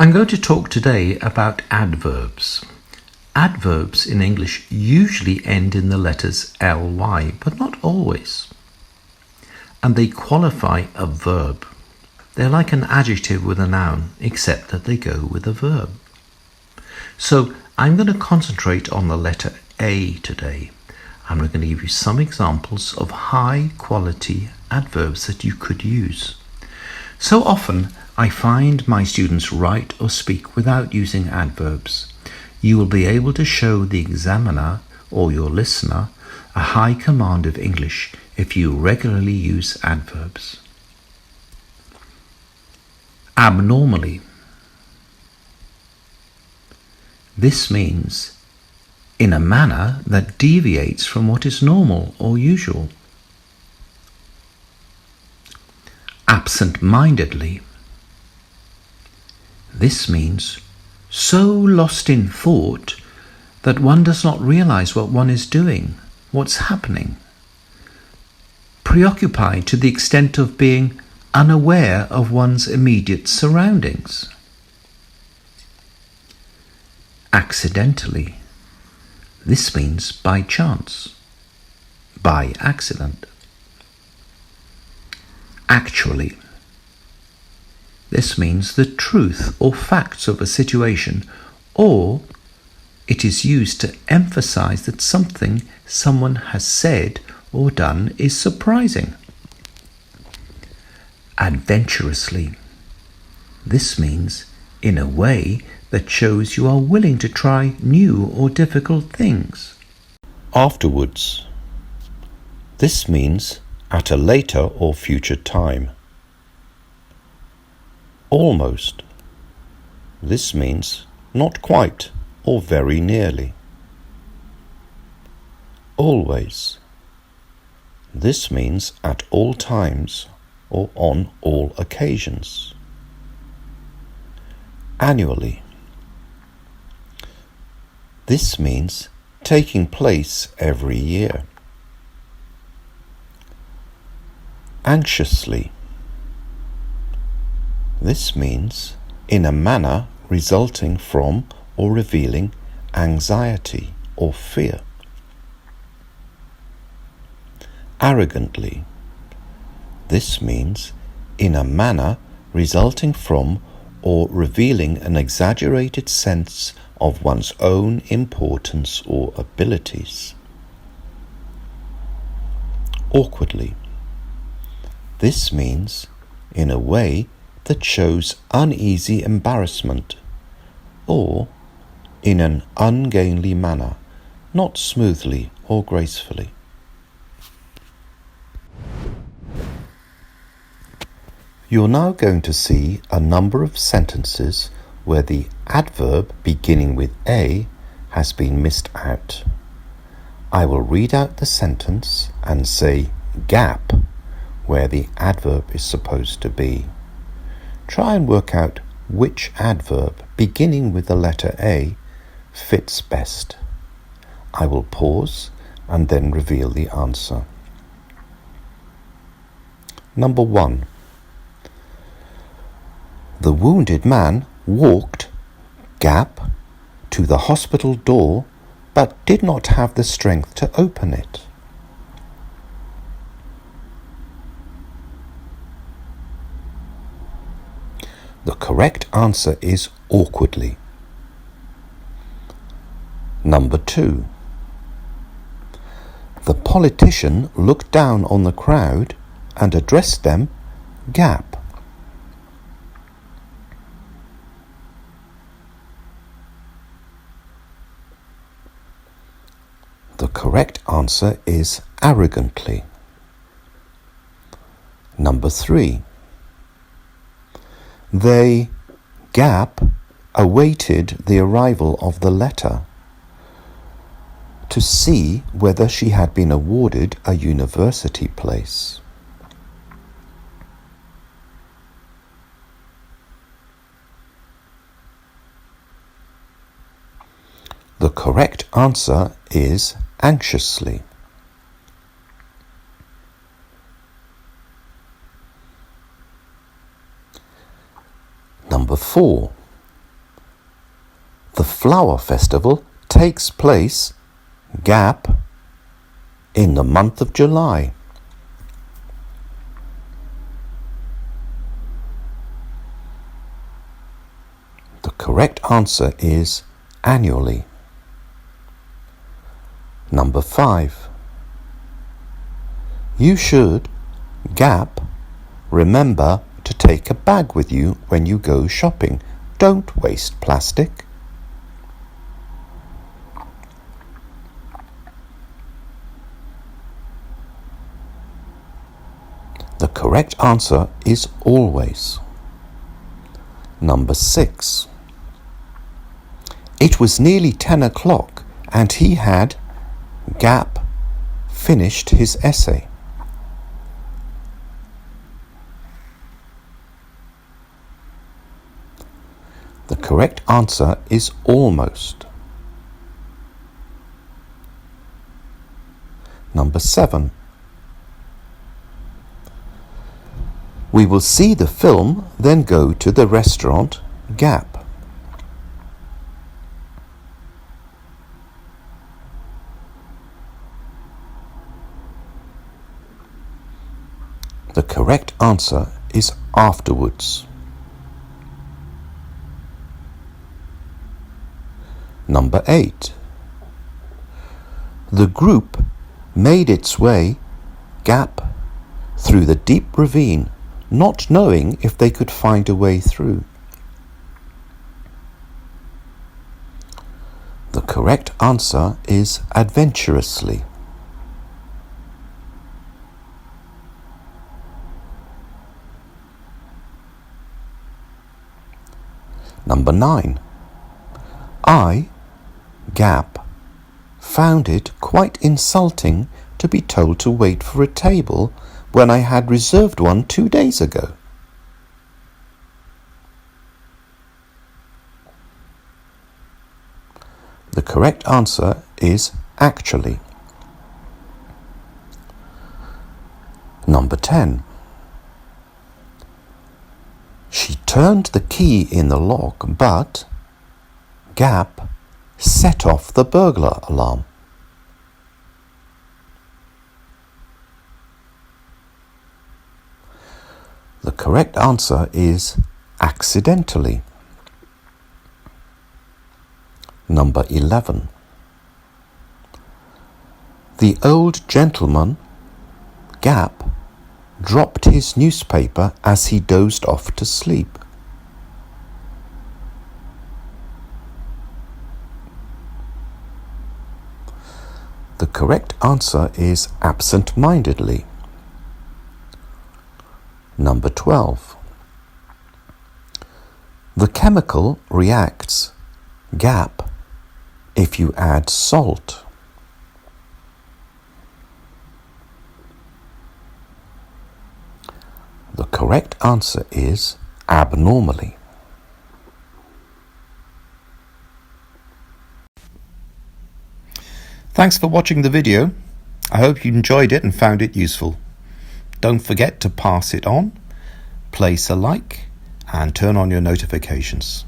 I'm going to talk today about adverbs. Adverbs in English usually end in the letters ly, but not always. And they qualify a verb. They're like an adjective with a noun, except that they go with a verb. So I'm going to concentrate on the letter A today. And we're going to give you some examples of high quality adverbs that you could use. So often I find my students write or speak without using adverbs. You will be able to show the examiner or your listener a high command of English if you regularly use adverbs. Abnormally. This means in a manner that deviates from what is normal or usual. Absentmindedly. This means so lost in thought that one does not realize what one is doing, what's happening. Preoccupied to the extent of being unaware of one's immediate surroundings. Accidentally. This means by chance, by accident. Actually. This means the truth or facts of a situation, or it is used to emphasize that something someone has said or done is surprising. Adventurously. This means in a way that shows you are willing to try new or difficult things. Afterwards. This means at a later or future time. Almost. This means not quite or very nearly. Always. This means at all times or on all occasions. Annually. This means taking place every year. Anxiously. This means in a manner resulting from or revealing anxiety or fear. Arrogantly. This means in a manner resulting from or revealing an exaggerated sense of one's own importance or abilities. Awkwardly. This means in a way that shows uneasy embarrassment, or in an ungainly manner, not smoothly or gracefully. You're now going to see a number of sentences where the adverb beginning with A has been missed out. I will read out the sentence and say gap where the adverb is supposed to be. Try and work out which adverb beginning with the letter A fits best. I will pause and then reveal the answer. Number 1. The wounded man walked, gap, to the hospital door, but did not have the strength to open it. The correct answer is awkwardly. Number 2. The politician looked down on the crowd and addressed them, gap. The correct answer is arrogantly. Number 3. They, gap, awaited the arrival of the letter to see whether she had been awarded a university place. The correct answer is anxiously. Number 4. The flower festival takes place, gap, in the month of July. The correct answer is annually. Number 5. You should, gap, remember to take a bag with you when you go shopping. Don't waste plastic. The correct answer is always. Number 6. It was nearly 10 o'clock and he had, gap, finished his essay. The correct answer is almost. Number 7. We will see the film, then go to the restaurant, gap. The correct answer is afterwards. Number 8. The group made its way, gap, through the deep ravine, not knowing if they could find a way through. The correct answer is adventurously. Number 9. I, gap, found it quite insulting to be told to wait for a table when I had reserved one 2 days ago. The correct answer is actually. Number 10. She turned the key in the lock, but, gap, set off the burglar alarm. The correct answer is accidentally. Number 11. The old gentleman, gap, dropped his newspaper as he dozed off to sleep. The correct answer is absentmindedly. Number 12. The chemical reacts, gap, if you add salt. The correct answer is abnormally. Thanks for watching the video. I hope you enjoyed it and found it useful. Don't forget to pass it on, place a like, and turn on your notifications.